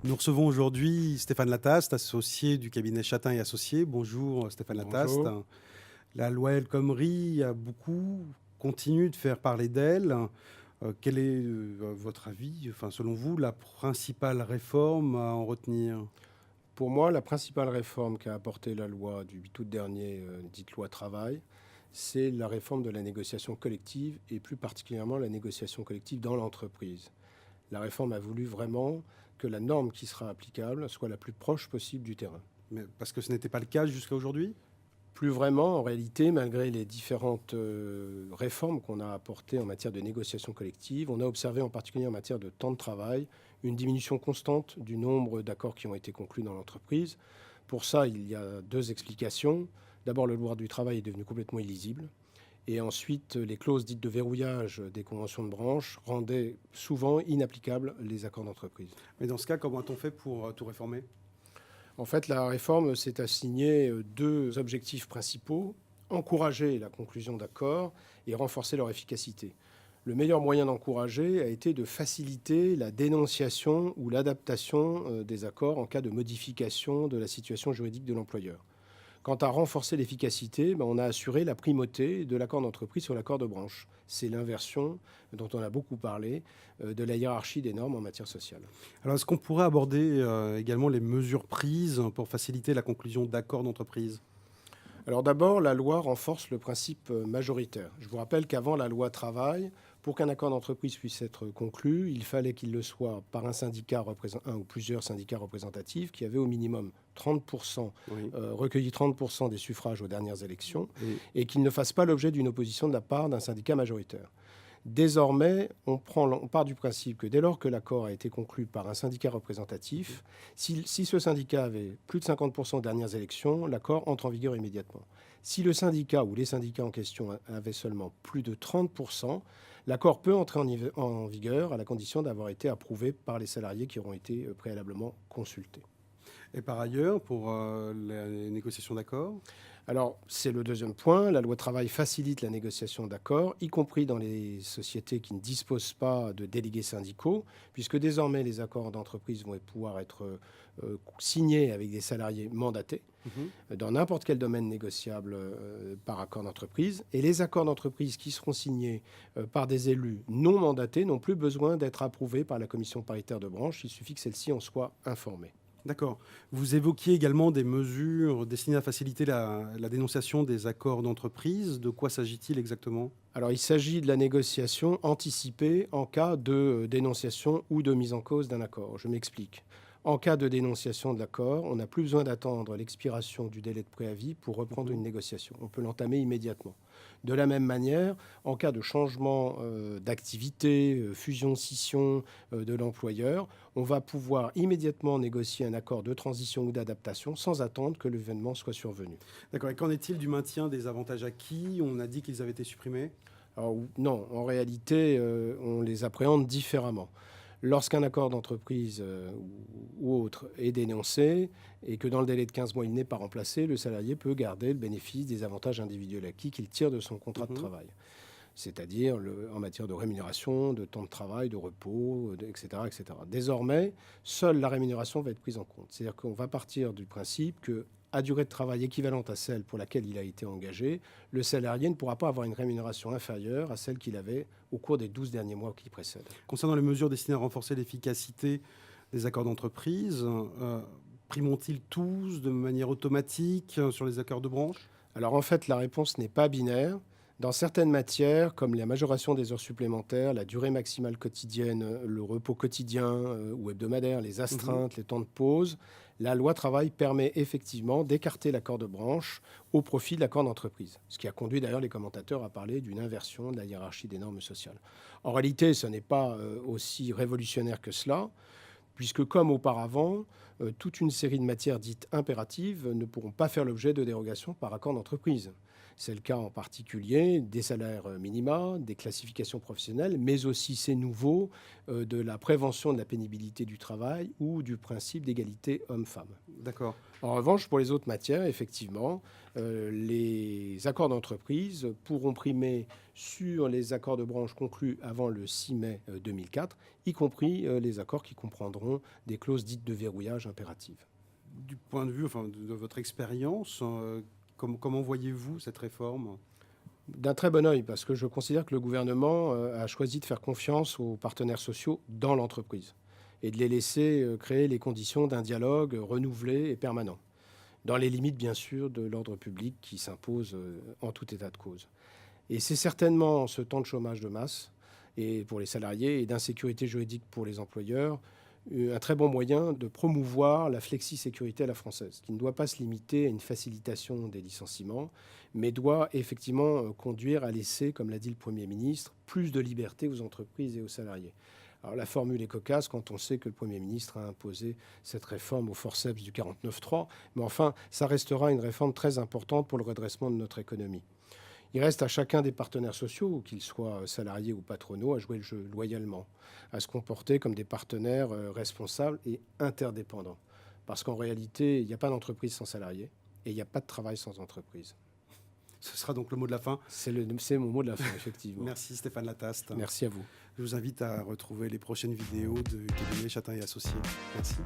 Nous recevons aujourd'hui Stéphane Lataste, associé du cabinet Chatin et Associés. Bonjour Stéphane Lataste. Bonjour. La loi El Khomri continue de faire parler d'elle. Quel est votre avis, selon vous, la principale réforme à en retenir? Pour moi, la principale réforme qu'a apportée la loi du 8 août dernier, dite loi travail, c'est la réforme de la négociation collective et plus particulièrement la négociation collective dans l'entreprise. La réforme a voulu vraiment que la norme qui sera applicable soit la plus proche possible du terrain. Mais parce que ce n'était pas le cas jusqu'à aujourd'hui? Plus vraiment, en réalité, malgré les différentes réformes qu'on a apportées en matière de négociation collective, on a observé en particulier en matière de temps de travail une diminution constante du nombre d'accords qui ont été conclus dans l'entreprise. Pour ça, il y a deux explications. D'abord, le droit du travail est devenu complètement illisible. Et ensuite, les clauses dites de verrouillage des conventions de branche rendaient souvent inapplicables les accords d'entreprise. Mais dans ce cas, comment a-t-on fait pour tout réformer? En fait, la réforme s'est assignée deux objectifs principaux: encourager la conclusion d'accords et renforcer leur efficacité. Le meilleur moyen d'encourager a été de faciliter la dénonciation ou l'adaptation des accords en cas de modification de la situation juridique de l'employeur. Quant à renforcer l'efficacité, on a assuré la primauté de l'accord d'entreprise sur l'accord de branche. C'est l'inversion dont on a beaucoup parlé de la hiérarchie des normes en matière sociale. Alors, est-ce qu'on pourrait aborder également les mesures prises pour faciliter la conclusion d'accords d'entreprise? Alors d'abord, la loi renforce le principe majoritaire. Je vous rappelle qu'avant la loi travail, pour qu'un accord d'entreprise puisse être conclu, il fallait qu'il le soit par un syndicat un ou plusieurs syndicats représentatifs qui avaient au minimum 30%, Oui. recueilli 30% des suffrages aux dernières élections Et et qu'il ne fasse pas l'objet d'une opposition de la part d'un syndicat majoritaire. Désormais, on part du principe que dès lors que l'accord a été conclu par un syndicat représentatif, si ce syndicat avait plus de 50% aux dernières élections, l'accord entre en vigueur immédiatement. Si le syndicat ou les syndicats en question avaient seulement plus de 30%, l'accord peut entrer en vigueur à la condition d'avoir été approuvé par les salariés qui auront été préalablement consultés. Et par ailleurs, pour les négociations d'accords? Alors, c'est le deuxième point. La loi travail facilite la négociation d'accords, y compris dans les sociétés qui ne disposent pas de délégués syndicaux, puisque désormais les accords d'entreprise vont pouvoir être signés avec des salariés mandatés dans n'importe quel domaine négociable par accord d'entreprise. Et les accords d'entreprise qui seront signés par des élus non mandatés n'ont plus besoin d'être approuvés par la commission paritaire de branche. Il suffit que celle-ci en soit informée. D'accord. Vous évoquiez également des mesures destinées à faciliter la dénonciation des accords d'entreprise. De quoi s'agit-il exactement? Alors, il s'agit de la négociation anticipée en cas de dénonciation ou de mise en cause d'un accord. Je m'explique. En cas de dénonciation de l'accord, on n'a plus besoin d'attendre l'expiration du délai de préavis pour reprendre une négociation. On peut l'entamer immédiatement. De la même manière, en cas de changement d'activité, fusion-scission de l'employeur, on va pouvoir immédiatement négocier un accord de transition ou d'adaptation sans attendre que l'événement soit survenu. D'accord. Et qu'en est-il du maintien des avantages acquis? On a dit qu'ils avaient été supprimés. Alors, non, en réalité, on les appréhende différemment. Lorsqu'un accord d'entreprise ou autre est dénoncé et que dans le délai de 15 mois, il n'est pas remplacé, le salarié peut garder le bénéfice des avantages individuels acquis qu'il tire de son contrat de travail. C'est-à-dire en matière de rémunération, de temps de travail, de repos, etc., etc. Désormais, seule la rémunération va être prise en compte. C'est-à-dire qu'on va partir du principe que, à durée de travail équivalente à celle pour laquelle il a été engagé, le salarié ne pourra pas avoir une rémunération inférieure à celle qu'il avait au cours des 12 derniers mois qui précèdent. Concernant les mesures destinées à renforcer l'efficacité des accords d'entreprise, priment-ils tous de manière automatique sur les accords de branche? Alors en fait, la réponse n'est pas binaire. Dans certaines matières, comme la majoration des heures supplémentaires, la durée maximale quotidienne, le repos quotidien ou hebdomadaire, les astreintes, les temps de pause, la loi travail permet effectivement d'écarter l'accord de branche au profit de l'accord d'entreprise. Ce qui a conduit d'ailleurs les commentateurs à parler d'une inversion de la hiérarchie des normes sociales. En réalité, ce n'est pas aussi révolutionnaire que cela, puisque comme auparavant, toute une série de matières dites impératives ne pourront pas faire l'objet de dérogation par accord d'entreprise. C'est le cas en particulier des salaires minima, des classifications professionnelles, mais aussi, c'est nouveau, de la prévention de la pénibilité du travail ou du principe d'égalité homme-femme. D'accord. En revanche, pour les autres matières, effectivement, les accords d'entreprise pourront primer sur les accords de branche conclus avant le 6 mai 2004, y compris les accords qui comprendront des clauses dites de verrouillage impératives. Du point de vue de votre expérience, comment voyez-vous cette réforme? D'un très bon œil, parce que je considère que le gouvernement a choisi de faire confiance aux partenaires sociaux dans l'entreprise et de les laisser créer les conditions d'un dialogue renouvelé et permanent, dans les limites, bien sûr, de l'ordre public qui s'impose en tout état de cause. Et c'est certainement en ce temps de chômage de masse et pour les salariés et d'insécurité juridique pour les employeurs un très bon moyen de promouvoir la flexi-sécurité à la française, qui ne doit pas se limiter à une facilitation des licenciements, mais doit effectivement conduire à laisser, comme l'a dit le Premier ministre, plus de liberté aux entreprises et aux salariés. Alors la formule est cocasse quand on sait que le Premier ministre a imposé cette réforme au forceps du 49.3, mais enfin, ça restera une réforme très importante pour le redressement de notre économie. Il reste à chacun des partenaires sociaux, qu'ils soient salariés ou patronaux, à jouer le jeu loyalement, à se comporter comme des partenaires responsables et interdépendants. Parce qu'en réalité, il n'y a pas d'entreprise sans salariés et il n'y a pas de travail sans entreprise. Ce sera donc le mot de la fin. C'est mon mot de la fin, effectivement. Merci Stéphane Lataste. Merci à vous. Je vous invite à retrouver les prochaines vidéos de cabinet Châtain et Associés. Merci.